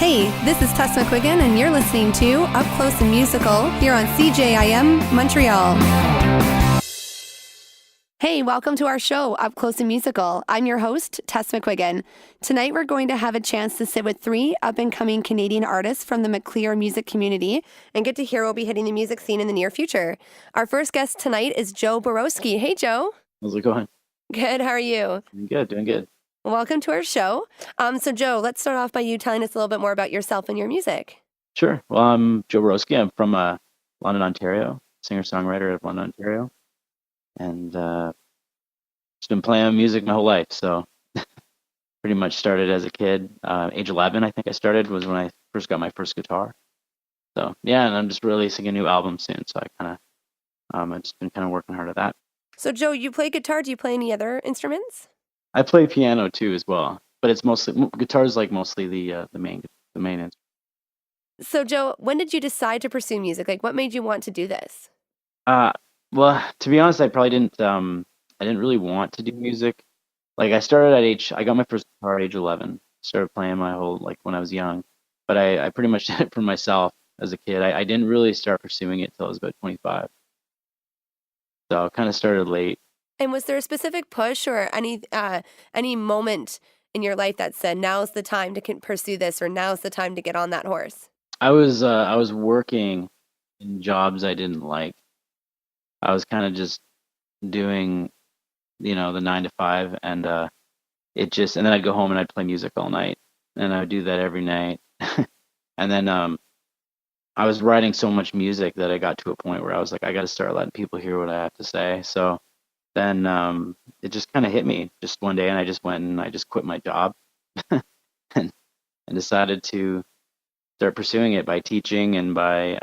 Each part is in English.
Hey, this is Tess McQuiggan, and you're listening to Up Close and Musical here on CJIM, Montreal. Hey, welcome to our show, Up Close and Musical. I'm your host, Tess McQuiggan. Tonight, we're going to have a chance to sit with three up-and-coming Canadian artists from the McLear music community and get to hear who will be hitting the music scene in the near future. Our first guest tonight is Joe Borowski. Hey, Joe. How's it going? Good. How are you? Doing good. Welcome to our show. So, Joe, let's start off by you telling us a little bit more about yourself and your music. Sure. Well, I'm Joe Borowski. I'm from London, Ontario, singer-songwriter of London, Ontario, and just been playing music my whole life. So pretty much started as a kid. Age 11, I think I started, was when I first got my first guitar. So yeah, and I'm just releasing a new album soon. So I've just been kind of working hard at that. So, Joe, you play guitar. Do you play any other instruments? I play piano too as well, but it's mostly guitar's like mostly the main instrument. So, Joe, when did you decide to pursue music? Like, what made you want to do this? Well, to be honest, I probably didn't. I didn't really want to do music. Like I got my first guitar at age 11. Started playing my whole when I was young, but I pretty much did it for myself as a kid. I didn't really start pursuing it till I was about 25. So I kind of started late. And was there a specific push or any moment in your life that said, now's the time to pursue this, or now's the time to get on that horse? I was working in jobs I didn't like. I was kind of just doing, the 9 to 5, and and then I'd go home and I'd play music all night, and I would do that every night. And then I was writing so much music that I got to a point where I was like, I got to start letting people hear what I have to say. So then it just kind of hit me just one day, and I just went and I just quit my job and decided to start pursuing it by teaching and by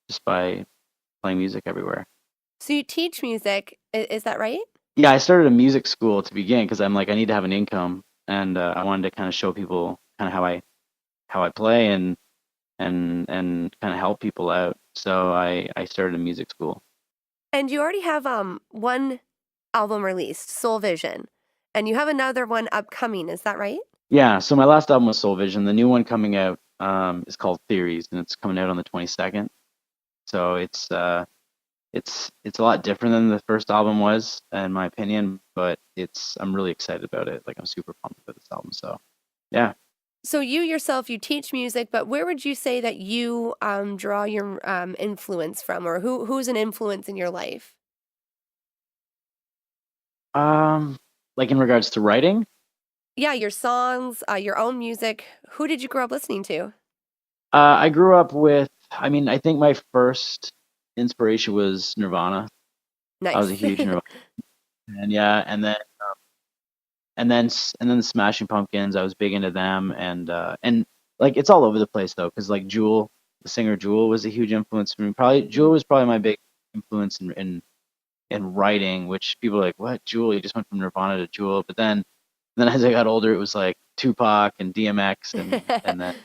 just by playing music everywhere. So you teach music, is that right? Yeah, I started a music school to begin because I'm like, I need to have an income, and I wanted to kind of show people kind of how I play and kind of help people out. So I started a music school. And you already have one album released, Soul Vision, and you have another one upcoming. Is that right? Yeah. So my last album was Soul Vision. The new one coming out is called Theories, and it's coming out on the 22nd. So it's a lot different than the first album was, in my opinion. But I'm really excited about it. Like, I'm super pumped about this album. So yeah. So you yourself, you teach music, but where would you say that you draw your influence from, or who's an influence in your life? Like in regards to writing? Yeah, your songs, your own music. Who did you grow up listening to? I grew up with. I mean, I think my first inspiration was Nirvana. I was a Nice. huge Nirvana, and yeah, and then the Smashing Pumpkins. I was big into them, and like it's all over the place though, because like Jewel, the singer Jewel, was a huge influence for me. Jewel was probably my big influence in writing, which people are like, what, Jewel? You just went from Nirvana to Jewel. But then as I got older, it was like Tupac and DMX, and then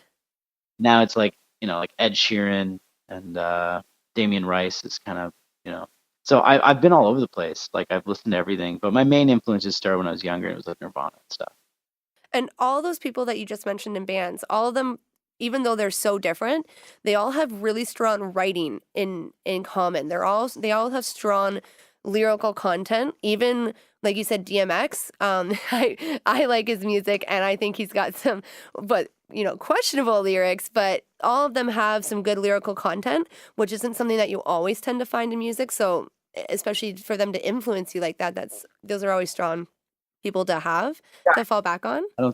now it's like like Ed Sheeran and Damien Rice is kind of So I've been all over the place. Like, I've listened to everything, but my main influences started when I was younger. It was like Nirvana and stuff. And all those people that you just mentioned in bands, all of them, even though they're so different, they all have really strong writing in common. They all have strong lyrical content. Even like you said, DMX. I like his music, and I think he's got some, but questionable lyrics. But all of them have some good lyrical content, which isn't something that you always tend to find in music. So especially for them to influence you like that, those are always strong people to have to fall back on. I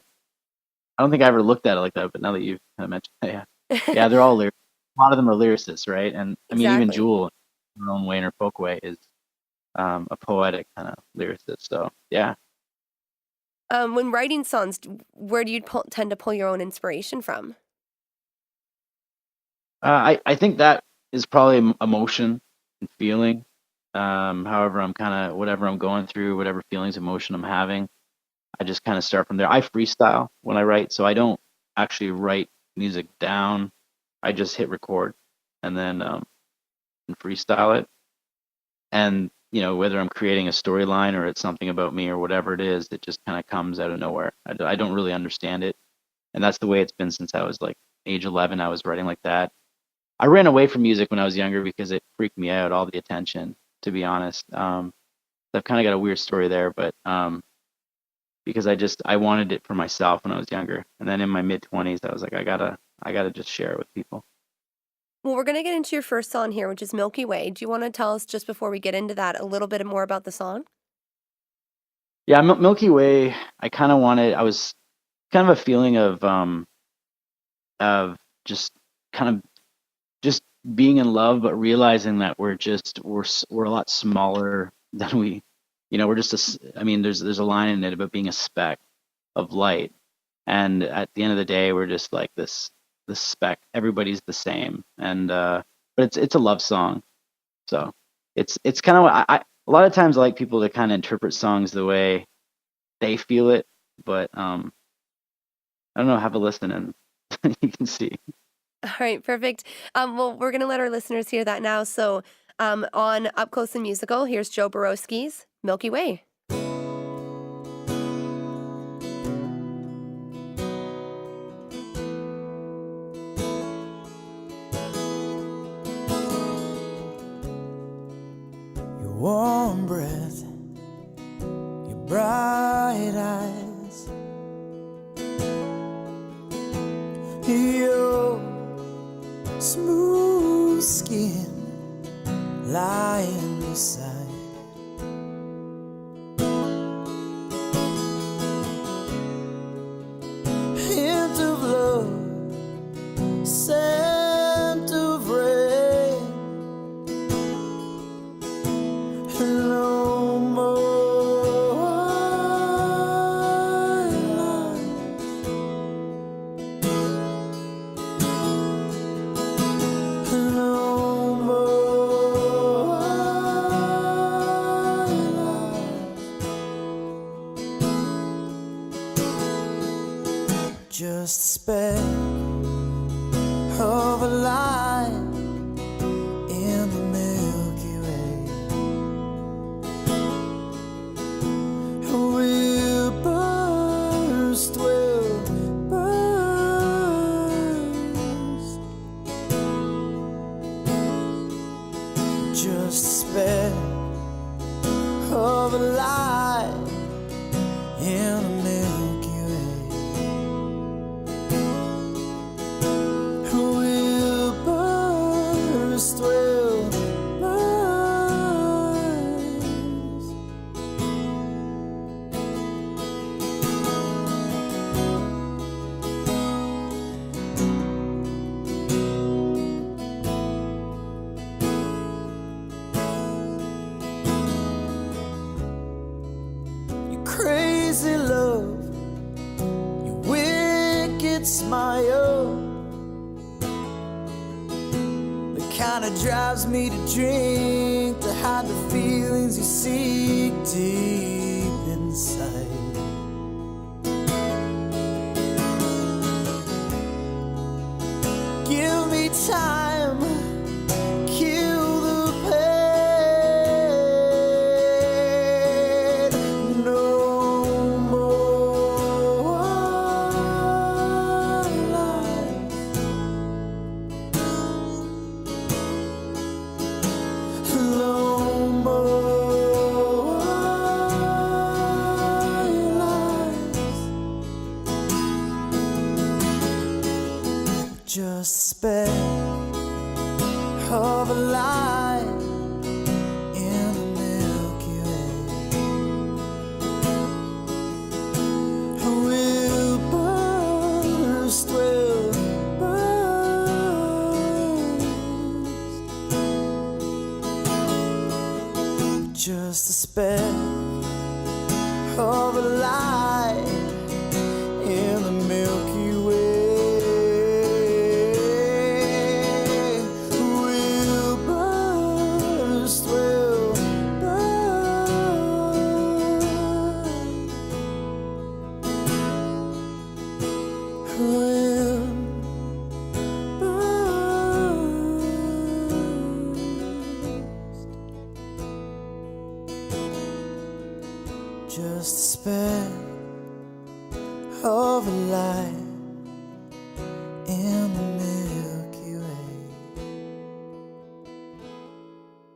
don't think I ever looked at it like that, but now that you've kind of mentioned it, yeah, they're all lyric. A lot of them are lyricists, right? And I mean, even Exactly. Jewel, in her own way, in her folk way, is a poetic kind of lyricist. So yeah. When writing songs, where do you tend to pull your own inspiration from? I think that is probably emotion and feeling. However, I'm kind of whatever I'm going through, whatever feelings, emotion I'm having, I just kind of start from there. I freestyle when I write, so I don't actually write music down. I just hit record and then and freestyle it. And whether I'm creating a storyline or it's something about me or whatever it is, it just kind of comes out of nowhere. I don't really understand it. And that's the way it's been since I was like age 11. I was writing like that. I ran away from music when I was younger because it freaked me out, all the attention, to be honest. I've kind of got a weird story there, but because I wanted it for myself when I was younger. And then in my mid 20s, I was like, I gotta just share it with people. Well, we're going to get into your first song here, which is Milky Way. Do you want to tell us, just before we get into that, a little bit more about the song? Yeah, Milky Way, I was kind of a feeling of just kind of just being in love, but realizing that we're a lot smaller than we're just I mean, there's a line in it about being a speck of light, and at the end of the day, we're just like this speck. Everybody's the same, and but it's a love song, so it's kind of what a lot of times I like people to kind of interpret songs the way they feel it, but I don't know, have a listen and you can see. All right, perfect. Well, we're going to let our listeners hear that now. So on Up Close and Musical, here's Joe Borowski's Milky Way. Your warm breath, your bright eyes, your smooth skin lying beside hint of love, scent of rain, no more lies, no more lies, just a speck of a light in the Milky Way. We'll burst, just a speck of a light in the Milky Way. We'll burst, your crazy love, your wicked smile, the kind that drives me to drink, to hide the feelings you seek deep inside. Give me time, kill the pain, no more lies, no more lies, just a speck of a light in the Milky Way. We'll burst, just a speck of a light in the Milky Way. We'll burst, we'll burst, just a speck of a light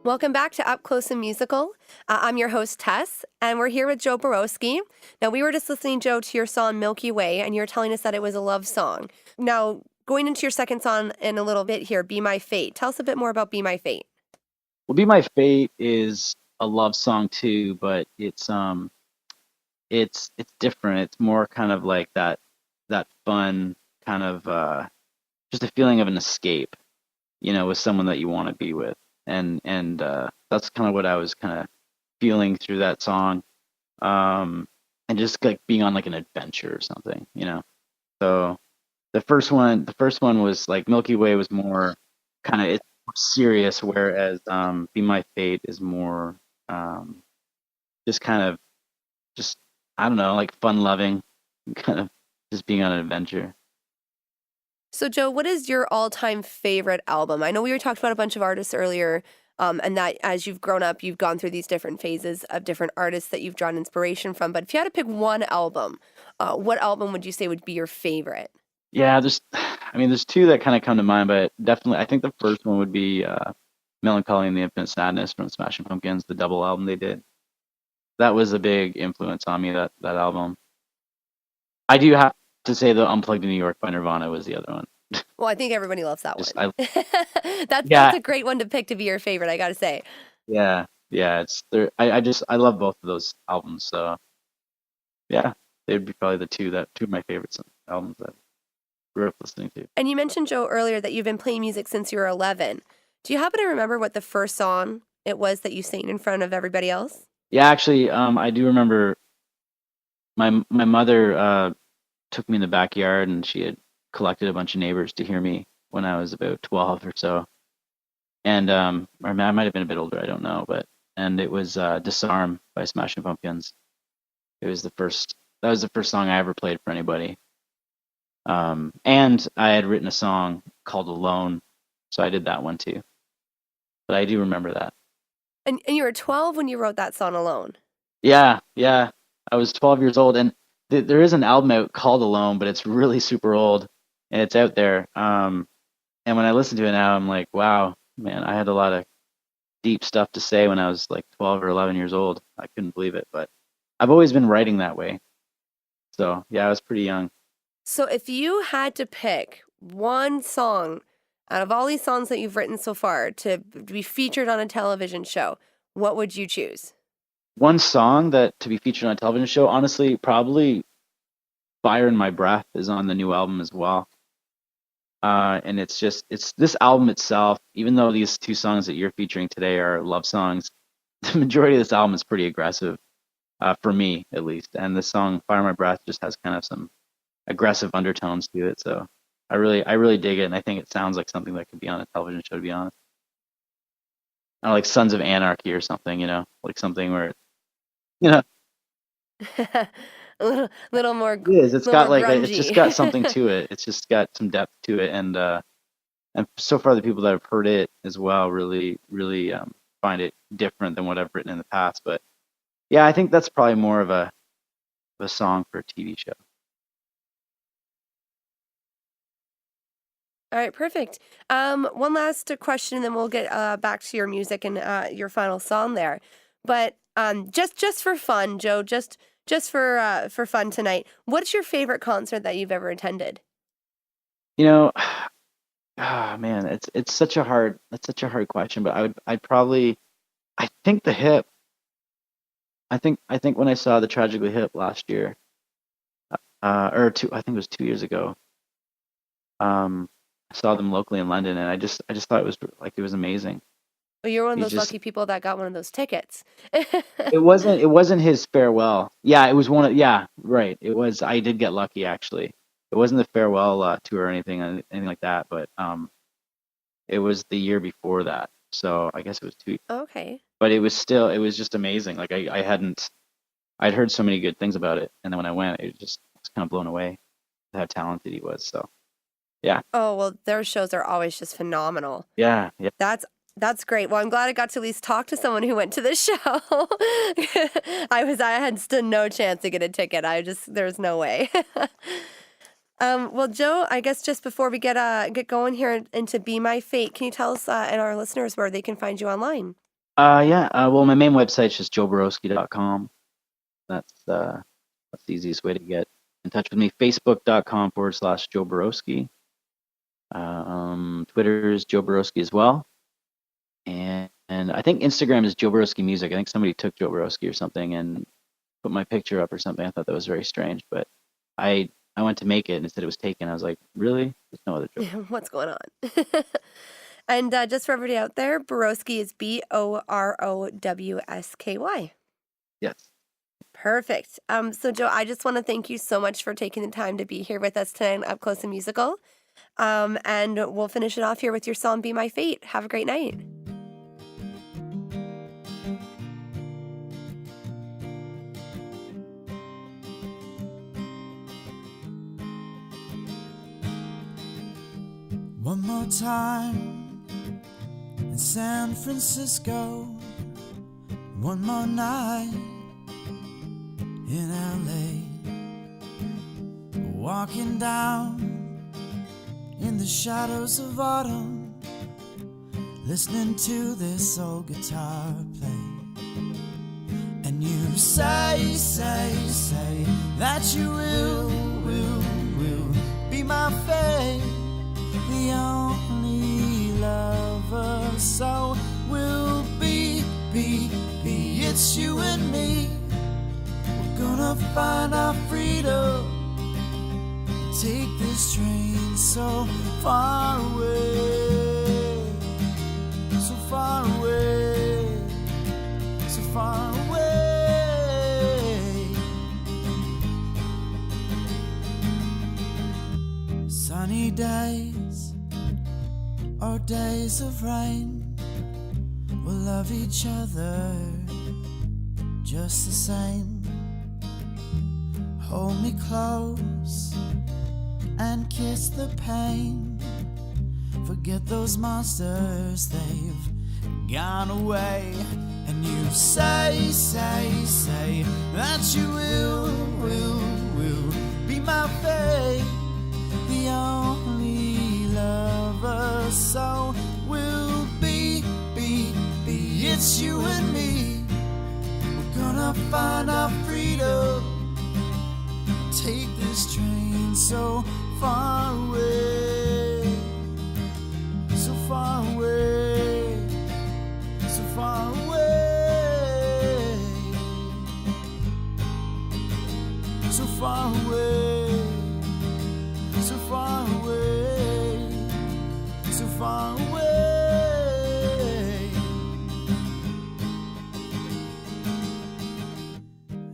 Welcome back to Up Close and Musical. I'm your host, Tess, and we're here with Joe Borowski. Now, we were just listening, Joe, to your song Milky Way, and you're telling us that it was a love song. Now, going into your second song in a little bit here, Be My Fate. Tell us a bit more about Be My Fate. Well, Be My Fate is a love song too, but it's different. It's more kind of like that fun kind of just a feeling of an escape, with someone that you want to be with. And that's kind of what I was kind of feeling through that song. And just like being on like an adventure or something, So the first one was like Milky Way was more kind of it's more serious, whereas Be My Fate is more just kind of just I don't know, like fun loving, kind of just being on an adventure. So, Joe, what is your all-time favorite album? I know we were talking about a bunch of artists earlier, and that as you've grown up, you've gone through these different phases of different artists that you've drawn inspiration from. But if you had to pick one album, what album would you say would be your favorite? Yeah, there's two that kind of come to mind, but definitely I think the first one would be Melancholy and the Infinite Sadness from Smashing Pumpkins, the double album they did. That was a big influence on me, that album. I do have to say the Unplugged in New York by Nirvana was the other one. Well, I think everybody loves that Just one. I That's Yeah, a great one to pick to be your favorite, I gotta say. yeah, it's there. I love both of those albums. So yeah, they'd be probably two of my favorites albums that I grew up listening to. And you mentioned, Joe, earlier that you've been playing music since you were 11. Do you happen to remember what the first song it was that you sang in front of everybody else? Yeah, actually, I do remember my mother took me in the backyard, and she had collected a bunch of neighbors to hear me when I was about 12 or so. And or I might have been a bit older, I don't know, and it was Disarm by Smashing Pumpkins. That was the first song I ever played for anybody. And I had written a song called Alone, so I did that one too. But I do remember that. And you were 12 when you wrote that song Alone. Yeah. I was 12 years old, and there is an album out called Alone, but it's really super old, and it's out there. And when I listen to it now, I'm like, wow, man, I had a lot of deep stuff to say when I was like 12 or 11 years old. I couldn't believe it, but I've always been writing that way. So yeah, I was pretty young. So if you had to pick one song out of all these songs that you've written so far to be featured on a television show, what would you choose? One song that to be featured on a television show, honestly, probably Fire in My Breath is on the new album as well. And it's this album itself, even though these two songs that you're featuring today are love songs, the majority of this album is pretty aggressive, for me at least. And this song, Fire in My Breath, just has kind of some aggressive undertones to it. So I really dig it, and I think it sounds like something that could be on a television show, to be honest. Not like Sons of Anarchy or something, like something where, you know, a little more, it is. It's little got more like it's just got something grungy. to it. It's just got some depth to it, and so far the people that have heard it as well really find it different than what I've written in the past. But yeah, I think that's probably more of a song for a TV show. All right, perfect. One last question, and then we'll get back to your music and your final song there. But just for fun, Joe, just for fun tonight, what's your favorite concert that you've ever attended? Man, it's such a hard question, but I'd probably I think the Hip. I think when I saw the Tragically Hip last year, or I think it was 2 years ago. I saw them locally in London, and I just thought it was amazing. Well, you're one of He's those just lucky people that got one of those tickets. it wasn't his farewell. Yeah, it was yeah, right. It was I did get lucky, actually. It wasn't the farewell tour or anything like that, but it was the year before that. So I guess it was two. Okay. But it was just amazing. Like I'd heard so many good things about it, and then when I went, I was kind of blown away at how talented he was. So yeah, Oh, well, their shows are always just phenomenal. yeah. That's great. Well, I'm glad I got to at least talk to someone who went to the show. I had stood no chance to get a ticket. There's no way. Well, Joe, I guess just before we get going here into Be My Fate, can you tell us and our listeners where they can find you online? Yeah. Well, my main website's just joeborowski.com. That's the easiest way to get in touch with me. Facebook.com/Joe Borowski. Twitter is Joe Borowski as well. And I think Instagram is Joe Borowski Music. I think somebody took Joe Borowski or something and put my picture up or something. I thought that was very strange, but I went to make it and it said it was taken. I was like, really? There's no other Joe. What's going on? And just for everybody out there, Borowski is Borowsky. Yes. Perfect. So Joe, I just want to thank you so much for taking the time to be here with us tonight on Up Close and Musical. And we'll finish it off here with your song, Be My Fate. Have a great night. One more time in San Francisco, one more night in LA, walking down in the shadows of autumn, listening to this old guitar play. And you say that you will be my fate, the only lover, so we'll be, it's you and me. We're gonna find our freedom, take this train so far away, so far away, so far away. Sunny days or days of rain, we'll love each other just the same. Hold me close and kiss the pain. Forget those monsters, they've gone away. And you say that you will be my fate, the only lover, so we'll be, it's you and me. We're gonna find our freedom, take this train so far away, so far away, so far away, so far away, so far away, so far away.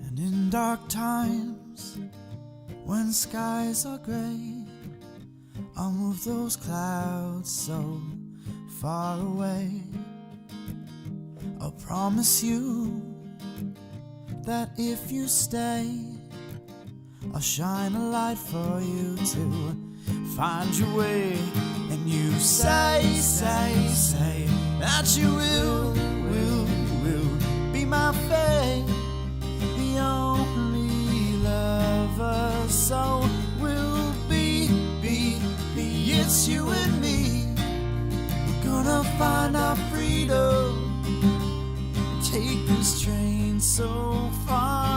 And in dark times, when skies are gray, I'll move those clouds so far away. I'll promise you that if you stay, I'll shine a light for you to find your way. And you say that you will be my fate, the only lover, so we'll be, it's you and me. We're gonna find our freedom, take this train so far